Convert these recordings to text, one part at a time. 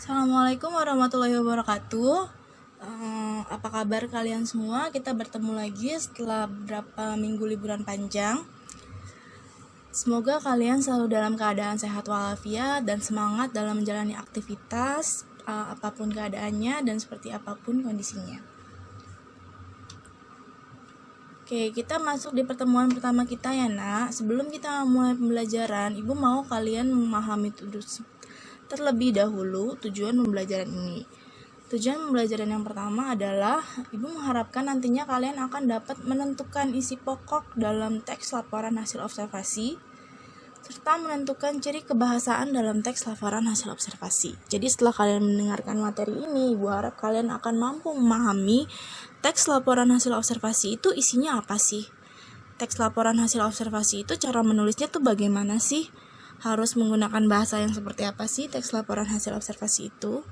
Assalamualaikum warahmatullahi wabarakatuh. Apa kabar kalian semua? Kita bertemu lagi setelah beberapa minggu liburan panjang. Semoga kalian selalu dalam keadaan sehat walafiat dan semangat dalam menjalani aktivitas apapun keadaannya dan seperti apapun kondisinya. Oke, kita masuk di pertemuan pertama kita ya nak. Sebelum kita mulai pembelajaran, Ibu mau kalian memahami terlebih dahulu tujuan pembelajaran ini. Tujuan pembelajaran yang pertama adalah Ibu mengharapkan nantinya kalian akan dapat menentukan isi pokok dalam teks laporan hasil observasi serta menentukan ciri kebahasaan dalam teks laporan hasil observasi. Jadi setelah kalian mendengarkan materi ini, Ibu harap kalian akan mampu memahami teks laporan hasil observasi itu isinya apa sih? Teks laporan hasil observasi itu cara menulisnya tuh bagaimana sih? Harus menggunakan bahasa yang seperti apa sih teks laporan hasil observasi itu?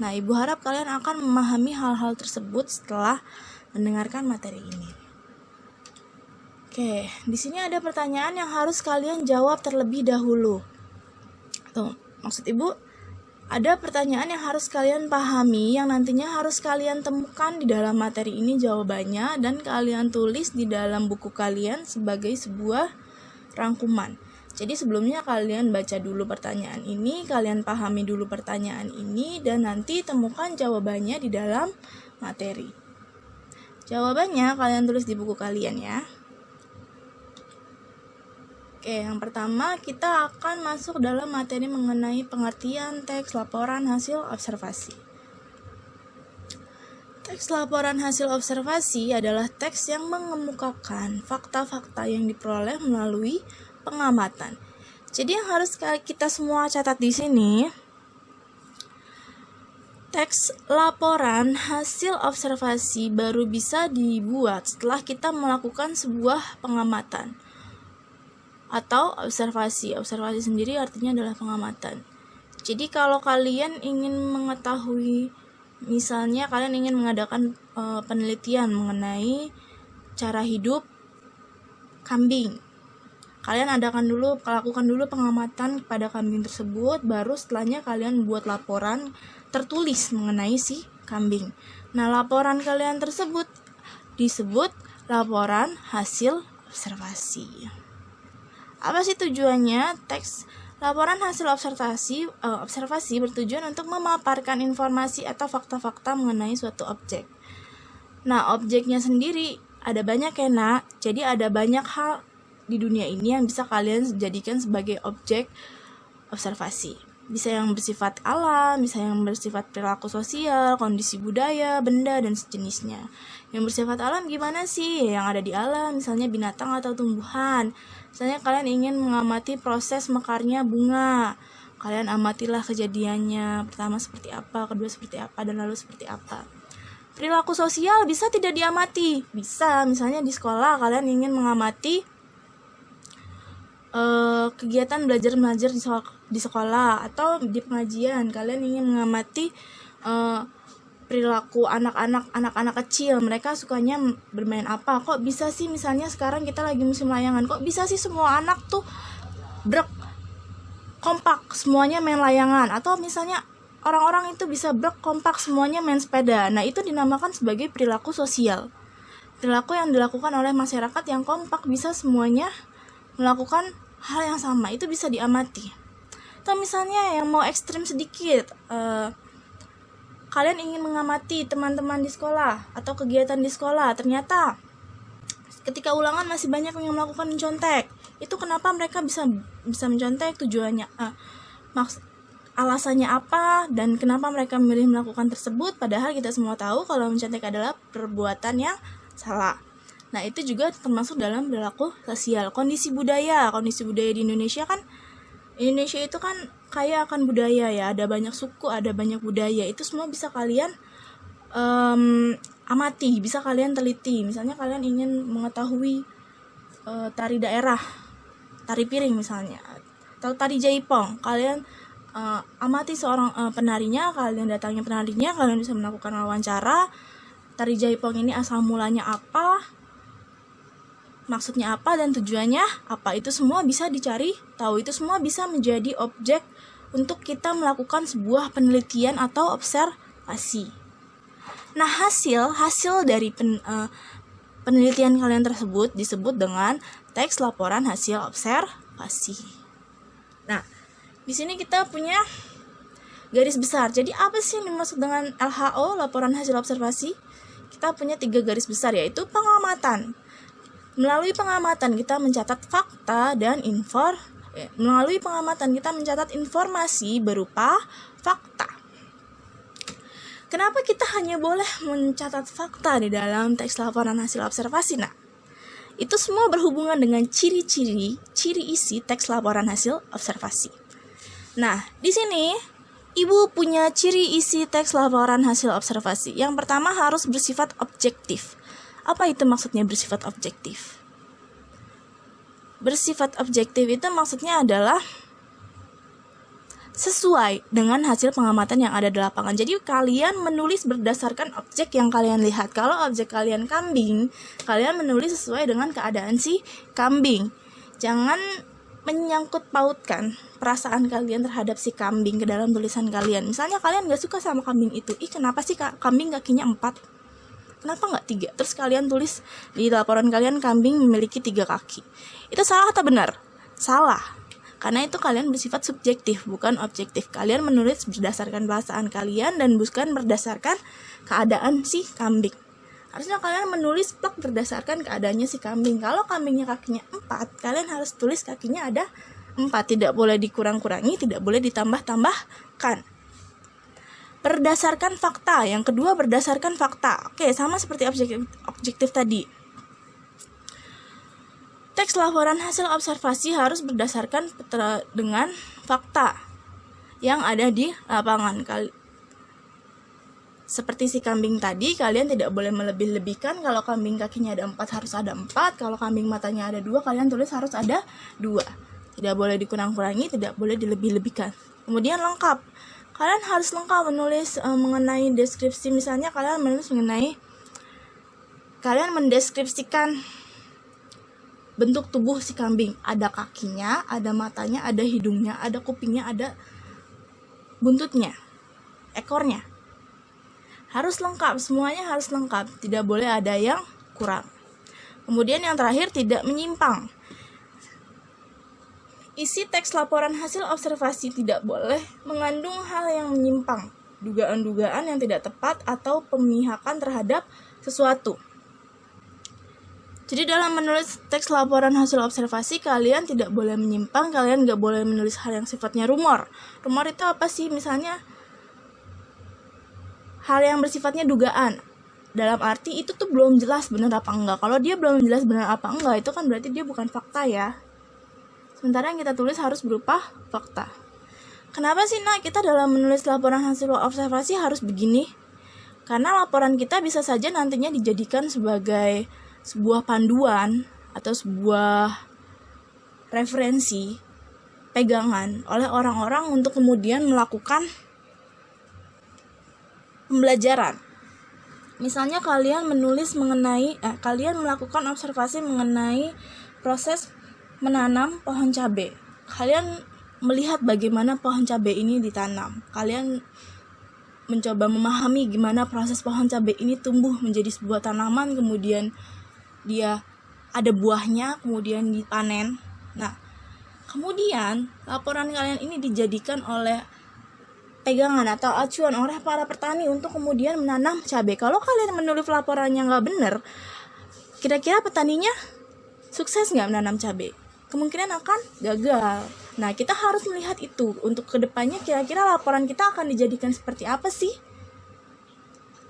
Nah, Ibu harap kalian akan memahami hal-hal tersebut setelah mendengarkan materi ini. Oke, di sini ada pertanyaan yang harus kalian jawab terlebih dahulu. Maksud Ibu, ada pertanyaan yang harus kalian pahami yang nantinya harus kalian temukan di dalam materi ini jawabannya dan kalian tulis di dalam buku kalian sebagai sebuah rangkuman. Jadi sebelumnya kalian baca dulu pertanyaan ini, kalian pahami dulu pertanyaan ini, dan nanti temukan jawabannya di dalam materi. Jawabannya kalian tulis di buku kalian ya. Oke, yang pertama kita akan masuk dalam materi mengenai pengertian teks laporan hasil observasi. Teks laporan hasil observasi adalah teks yang mengemukakan fakta-fakta yang diperoleh melalui pengamatan. Jadi yang harus kita semua catat di sini, teks laporan hasil observasi baru bisa dibuat setelah kita melakukan sebuah pengamatan atau observasi. Observasi sendiri artinya adalah pengamatan. Jadi kalau kalian ingin mengetahui, misalnya kalian ingin mengadakan penelitian mengenai cara hidup kambing, kalian lakukan dulu pengamatan kepada kambing tersebut, baru setelahnya kalian buat laporan tertulis mengenai si kambing. Nah, laporan kalian tersebut disebut laporan hasil observasi. Apa sih tujuannya? Teks laporan hasil observasi bertujuan untuk memaparkan informasi atau fakta-fakta mengenai suatu objek. Nah, objeknya sendiri ada banyak ya nak. Jadi ada banyak hal di dunia ini yang bisa kalian jadikan sebagai objek observasi. Bisa yang bersifat alam, bisa yang bersifat perilaku sosial, kondisi budaya, benda, dan sejenisnya. Yang bersifat alam gimana sih? Yang ada di alam, misalnya binatang atau tumbuhan. Misalnya kalian ingin mengamati proses mekarnya bunga. Kalian amatilah kejadiannya. Pertama seperti apa, kedua seperti apa, dan lalu seperti apa. Perilaku sosial bisa tidak diamati? Bisa, misalnya di sekolah kalian ingin mengamati kegiatan belajar-mengajar di sekolah, atau di pengajian kalian ingin mengamati perilaku anak-anak kecil, mereka sukanya bermain apa. Kok bisa sih, misalnya sekarang kita lagi musim layangan, kok bisa sih semua anak tuh kompak semuanya main layangan, atau misalnya orang-orang itu bisa kompak semuanya main sepeda. Nah, itu dinamakan sebagai perilaku sosial, perilaku yang dilakukan oleh masyarakat yang kompak, bisa semuanya melakukan hal yang sama, itu bisa diamati. Atau misalnya yang mau ekstrim sedikit, kalian ingin mengamati teman-teman di sekolah atau kegiatan di sekolah, ternyata ketika ulangan masih banyak yang melakukan mencontek. Itu kenapa mereka bisa mencontek, tujuannya alasannya apa, dan kenapa mereka memilih melakukan tersebut, padahal kita semua tahu kalau mencontek adalah perbuatan yang salah. Nah, itu juga termasuk dalam perilaku sosial. Kondisi budaya di Indonesia itu kan kaya akan budaya ya, ada banyak suku, ada banyak budaya, itu semua bisa kalian amati, bisa kalian teliti. Misalnya kalian ingin mengetahui tari daerah, tari piring misalnya, atau tari jaipong, kalian amati seorang penarinya, kalian datangi penarinya, kalian bisa melakukan wawancara. Tari jaipong ini asal mulanya apa, maksudnya apa, dan tujuannya apa, itu semua bisa dicari tahu, itu semua bisa menjadi objek untuk kita melakukan sebuah penelitian atau observasi. Nah, hasil dari penelitian kalian tersebut disebut dengan teks laporan hasil observasi. Nah, di sini kita punya garis besar. Jadi apa sih yang dimaksud dengan LHO, laporan hasil observasi? Kita punya 3 garis besar, yaitu pengamatan. Melalui pengamatan kita mencatat fakta dan melalui pengamatan kita mencatat informasi berupa fakta. Kenapa kita hanya boleh mencatat fakta di dalam teks laporan hasil observasi? Nah, itu semua berhubungan dengan ciri isi teks laporan hasil observasi. Nah, di sini Ibu punya ciri isi teks laporan hasil observasi. Yang pertama harus bersifat objektif. Apa itu maksudnya bersifat objektif? Bersifat objektif itu maksudnya adalah sesuai dengan hasil pengamatan yang ada di lapangan. Jadi kalian menulis berdasarkan objek yang kalian lihat. Kalau objek kalian kambing, kalian menulis sesuai dengan keadaan si kambing. Jangan menyangkut pautkan perasaan kalian terhadap si kambing ke dalam tulisan kalian. Misalnya kalian gak suka sama kambing itu. Kenapa sih kambing kakinya 4? Kenapa nggak 3? Terus kalian tulis di laporan kalian kambing memiliki 3 kaki. Itu salah atau benar? Salah. Karena itu kalian bersifat subjektif, bukan objektif. Kalian menulis berdasarkan perasaan kalian dan bukan berdasarkan keadaan si kambing. Harusnya kalian menulis plak berdasarkan keadaannya si kambing. Kalau kambingnya kakinya 4, kalian harus tulis kakinya ada 4. Tidak boleh dikurang-kurangi, tidak boleh ditambah-tambahkan. Berdasarkan fakta. Yang kedua berdasarkan fakta. Oke, sama seperti objektif tadi. Teks laporan hasil observasi harus berdasarkan dengan fakta yang ada di lapangan. Seperti si kambing tadi, kalian tidak boleh melebih-lebihkan. Kalau kambing kakinya ada 4 harus ada 4. Kalau kambing matanya ada 2, kalian tulis harus ada 2. Tidak boleh dikurang-kurangi, tidak boleh dilebih-lebihkan. Kemudian lengkap. Kalian harus lengkap menulis mengenai deskripsi. Misalnya kalian mendeskripsikan bentuk tubuh si kambing. Ada kakinya, ada matanya, ada hidungnya, ada kupingnya, ada buntutnya, ekornya. Harus lengkap, semuanya harus lengkap. Tidak boleh ada yang kurang. Kemudian yang terakhir, tidak menyimpang. Isi teks laporan hasil observasi tidak boleh mengandung hal yang menyimpang, dugaan-dugaan yang tidak tepat, atau pemihakan terhadap sesuatu. Jadi dalam menulis teks laporan hasil observasi, kalian tidak boleh menyimpang, kalian nggak boleh menulis hal yang sifatnya rumor. Rumor itu apa sih? Misalnya, hal yang bersifatnya dugaan. Dalam arti itu tuh belum jelas benar apa enggak. Kalau dia belum jelas benar apa enggak, itu kan berarti dia bukan fakta ya. Sementara yang kita tulis harus berupa fakta. Kenapa sih kita dalam menulis laporan hasil observasi harus begini? Karena laporan kita bisa saja nantinya dijadikan sebagai sebuah panduan atau sebuah referensi pegangan oleh orang-orang untuk kemudian melakukan pembelajaran. Misalnya kalian kalian melakukan observasi mengenai proses menanam pohon cabai. Kalian melihat bagaimana pohon cabai ini ditanam. Kalian mencoba memahami gimana proses pohon cabai ini tumbuh menjadi sebuah tanaman, kemudian dia ada buahnya, kemudian dipanen. Nah, kemudian laporan kalian ini dijadikan oleh pegangan atau acuan oleh para petani untuk kemudian menanam cabai. Kalau kalian menulis laporannya nggak benar, kira-kira petaninya sukses nggak menanam cabai? Kemungkinan akan gagal. Nah, kita harus melihat itu. Untuk kedepannya kira-kira laporan kita akan dijadikan seperti apa sih?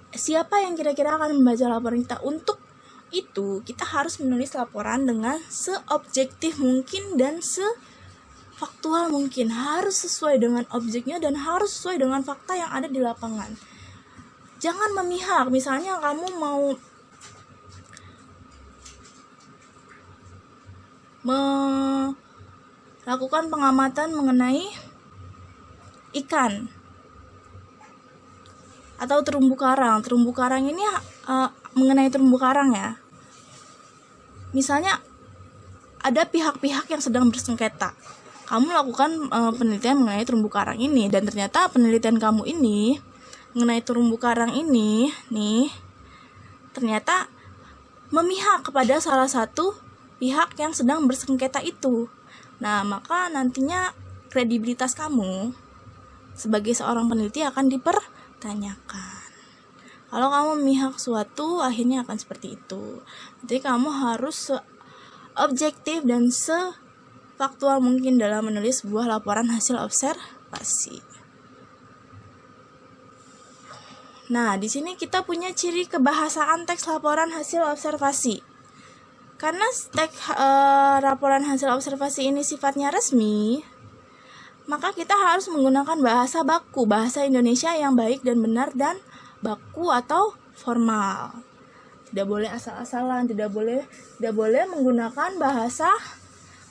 Siapa yang kira-kira akan membaca laporan kita? Untuk itu, kita harus menulis laporan dengan seobjektif mungkin dan sefaktual mungkin. Harus sesuai dengan objeknya dan harus sesuai dengan fakta yang ada di lapangan. Jangan memihak. Misalnya kamu mau melakukan pengamatan mengenai ikan atau terumbu karang. Terumbu karang ini mengenai terumbu karang ya. Misalnya ada pihak-pihak yang sedang bersengketa. kamu lakukan penelitian mengenai terumbu karang ini, dan ternyata penelitian kamu ini mengenai terumbu karang ini nih ternyata memihak kepada salah satu pihak yang sedang bersengketa itu. Nah, maka nantinya kredibilitas kamu sebagai seorang peneliti akan dipertanyakan. Kalau kamu memihak suatu, akhirnya akan seperti itu. Jadi kamu harus objektif dan faktual mungkin dalam menulis sebuah laporan hasil observasi. Nah, di sini kita punya ciri kebahasaan teks laporan hasil observasi. Karena teks laporan hasil observasi ini sifatnya resmi, maka kita harus menggunakan bahasa baku, bahasa Indonesia yang baik dan benar, dan baku atau formal. Tidak boleh asal-asalan, tidak boleh menggunakan bahasa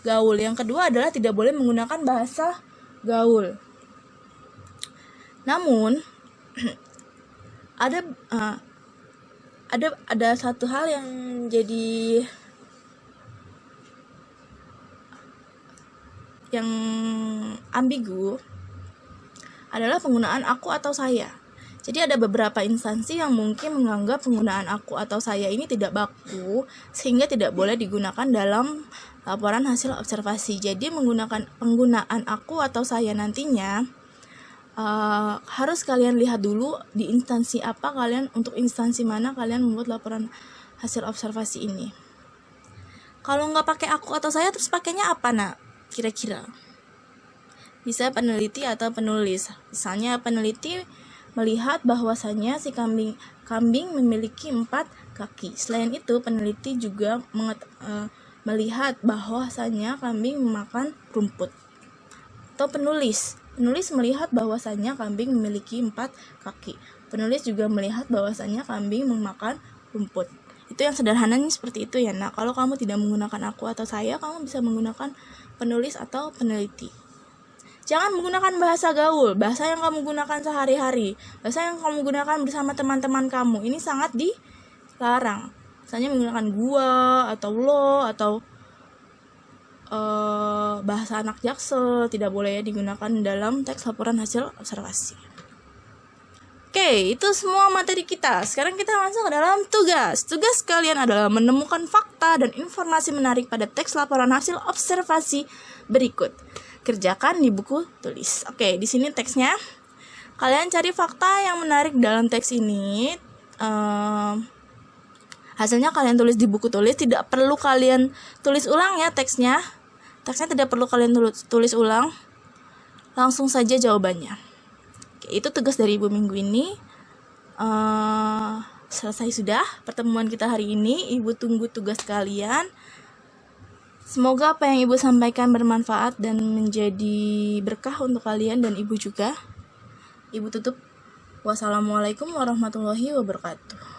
gaul. Yang kedua adalah tidak boleh menggunakan bahasa gaul. Namun ada satu hal yang jadi yang ambigu, adalah penggunaan aku atau saya. Jadi ada beberapa instansi yang mungkin menganggap penggunaan aku atau saya ini tidak baku, sehingga tidak boleh digunakan dalam laporan hasil observasi. Jadi penggunaan aku atau saya nantinya harus kalian lihat dulu di instansi apa kalian, untuk instansi mana kalian membuat laporan hasil observasi ini. Kalau nggak pakai aku atau saya, terus pakainya apa nak? Kira-kira bisa peneliti atau penulis. Misalnya peneliti melihat bahwasannya si kambing memiliki 4 kaki. Selain itu, peneliti juga melihat bahwasannya kambing memakan rumput. Atau penulis melihat bahwasannya kambing memiliki 4 kaki. Penulis juga melihat bahwasannya kambing memakan rumput. Itu yang sederhananya seperti itu ya. Nah, kalau kamu tidak menggunakan aku atau saya, kamu bisa menggunakan penulis atau peneliti. Jangan menggunakan bahasa gaul, bahasa yang kamu gunakan sehari-hari, bahasa yang kamu gunakan bersama teman-teman kamu. Ini sangat dilarang. Misalnya menggunakan gua atau lo atau bahasa anak Jaksel, tidak boleh digunakan dalam teks laporan hasil observasi. Oke, itu semua materi kita. Sekarang kita masuk ke dalam tugas. Tugas kalian adalah menemukan fakta dan informasi menarik pada teks laporan hasil observasi berikut. Kerjakan di buku tulis. Oke, di sini teksnya. Kalian cari fakta yang menarik dalam teks ini. Hasilnya kalian tulis di buku tulis. Tidak perlu kalian tulis ulang ya teksnya. Teksnya tidak perlu kalian tulis ulang. Langsung saja jawabannya. Oke, itu tugas dari Ibu minggu ini. Selesai sudah pertemuan kita hari ini. Ibu tunggu tugas kalian. Semoga apa yang Ibu sampaikan bermanfaat dan menjadi berkah untuk kalian dan Ibu juga. Ibu tutup. Wassalamualaikum warahmatullahi wabarakatuh.